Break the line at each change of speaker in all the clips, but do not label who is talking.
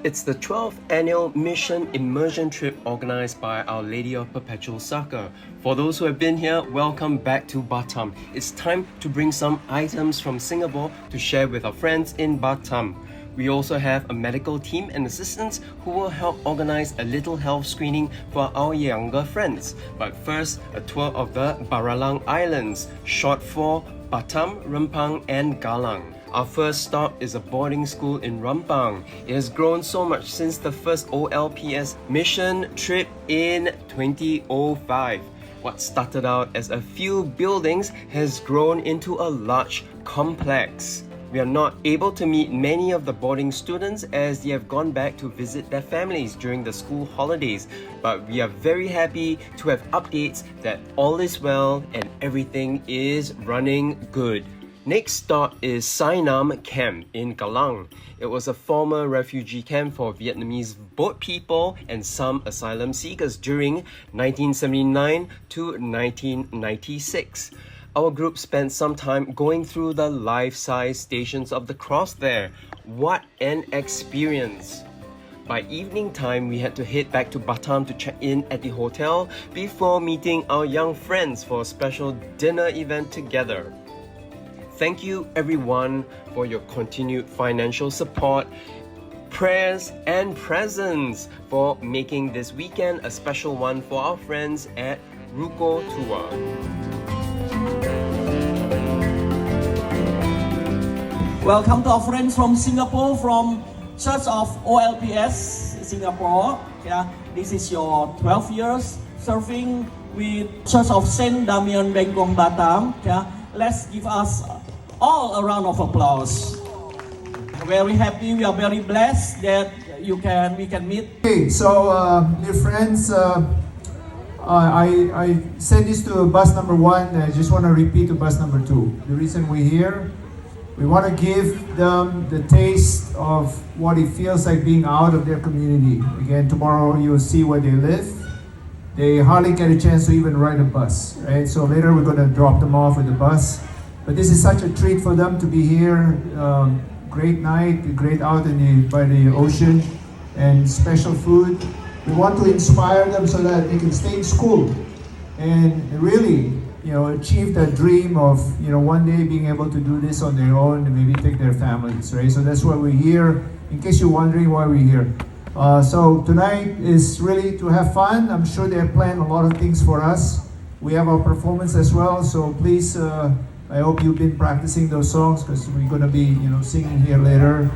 It's the 12th annual mission immersion trip organized by Our Lady of Perpetual Succour. For those who have been here, welcome back to Batam. It's time to bring some items from Singapore to share with our friends in Batam. We also have a medical team and assistants who will help organize a little health screening for our younger friends. But first, a tour of the Baralang Islands, short for Batam, Rempang and Galang. Our first stop is a boarding school in Rempang. It has grown so much since the first OLPS mission trip in 2005. What started out as a few buildings has grown into a large complex. We are not able to meet many of the boarding students as they have gone back to visit their families during the school holidays, but we are very happy to have updates that all is well and everything is running good. Next stop is Sai Nam Camp in Galang. It was a former refugee camp for Vietnamese boat people and some asylum seekers during 1979 to 1996. Our group spent some time going through the life-size stations of the cross there. What an experience! By evening time, we had to head back to Batam to check in at the hotel before meeting our young friends for a special dinner event together. Thank you everyone for your continued financial support, prayers and presents for making this weekend a special one for our friends at Ruko Tua.
Welcome to our friends from Singapore, from Church of OLPS Singapore. Yeah, this is your 12 years serving with Church of Saint Damian Bengkong Batam. Yeah, let's give us all a round of applause. Very happy, we are very blessed that we can meet.
Okay, so dear friends, I said this to bus number 1. I just want to repeat to bus number 2. The reason we're here, we want to give them the taste of what it feels like being out of their community. Again, tomorrow you'll see where they live. They hardly get a chance to even ride a bus, right? So later we're going to drop them off with the bus. But this is such a treat for them to be here. Great night, great out by the ocean, and special food. We want to inspire them so that they can stay in school and really, achieve that dream of, one day being able to do this on their own and maybe take their families, right? So that's why we're here. In case you're wondering why we're here. So tonight is really to have fun. I'm sure they have planned a lot of things for us. We have our performance as well, so please, I hope you've been practicing those songs because we're going to be, singing here later.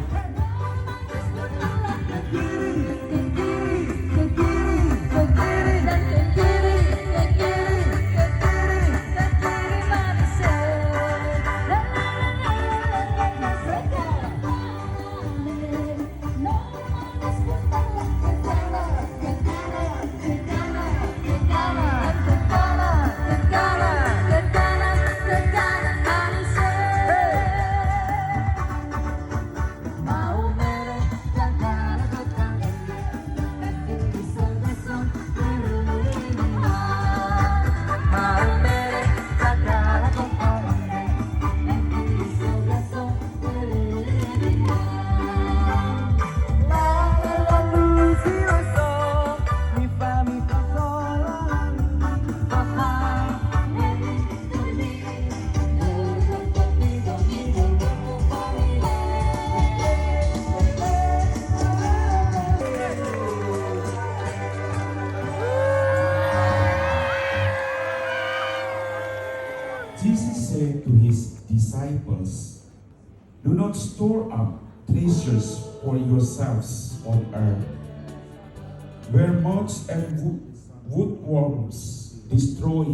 Jesus said to his disciples, "Do not store up treasures for yourselves on earth, where moths and woodworms destroy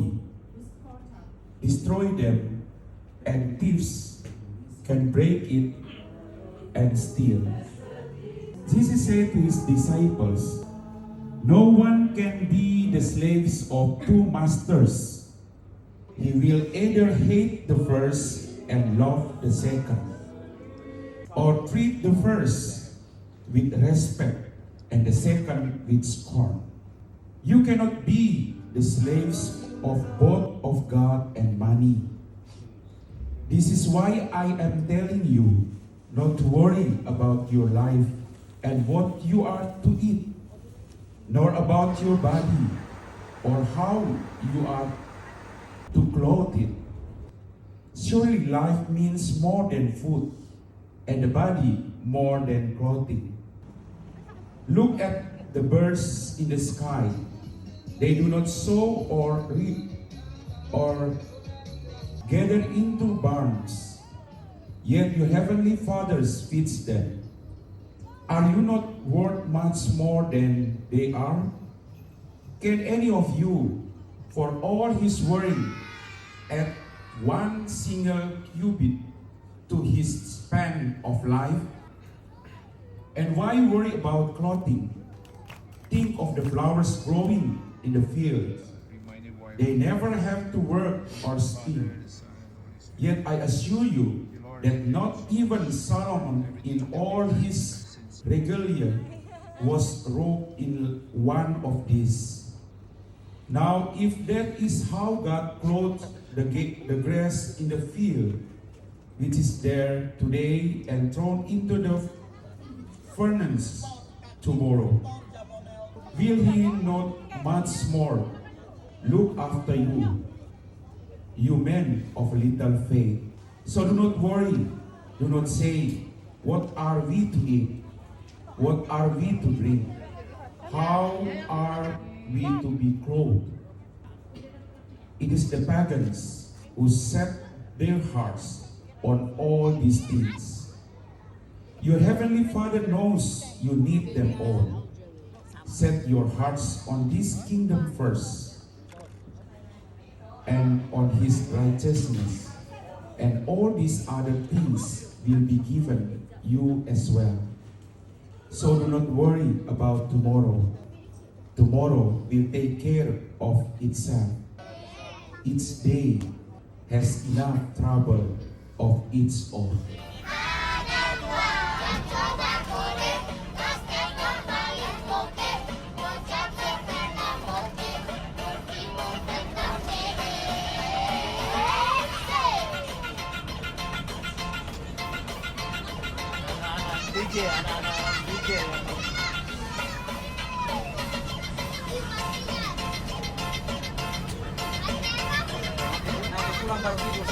them, and thieves can break it and steal." Jesus said to his disciples, "No one can be the slaves of two masters. He will either hate the first and love the second, or treat the first with respect and the second with scorn. You cannot be the slaves of both of God and money. This is why I am telling you not to worry about your life, and what you are to eat, nor about your body or how you are to clothe it. Surely life means more than food, and the body more than clothing. Look at the birds in the sky. They do not sow or reap or gather into barns, yet your heavenly Father feeds them. Are you not worth much more than they are? Can any of you, for all his worry, add one single cubit to his span of life? And why worry about clothing? Think of the flowers growing in the fields. They never have to work or spin. Yet I assure you that not even Solomon in all his regalia was robed in one of these. Now, if that is how God clothed the grass in the field, which is there today and thrown into the furnace tomorrow, will He not much more look after you, you men of little faith? So do not worry, do not say, what are we to eat? What are we to drink? How are we to be clothed? It is the pagans who set their hearts on all these things. Your heavenly Father knows you need them all. Set your hearts on this kingdom first, and on His righteousness, and all these other things will be given you as well. So do not worry about tomorrow. Tomorrow will take care of itself. Each day has enough trouble of its own.
Terima kasih.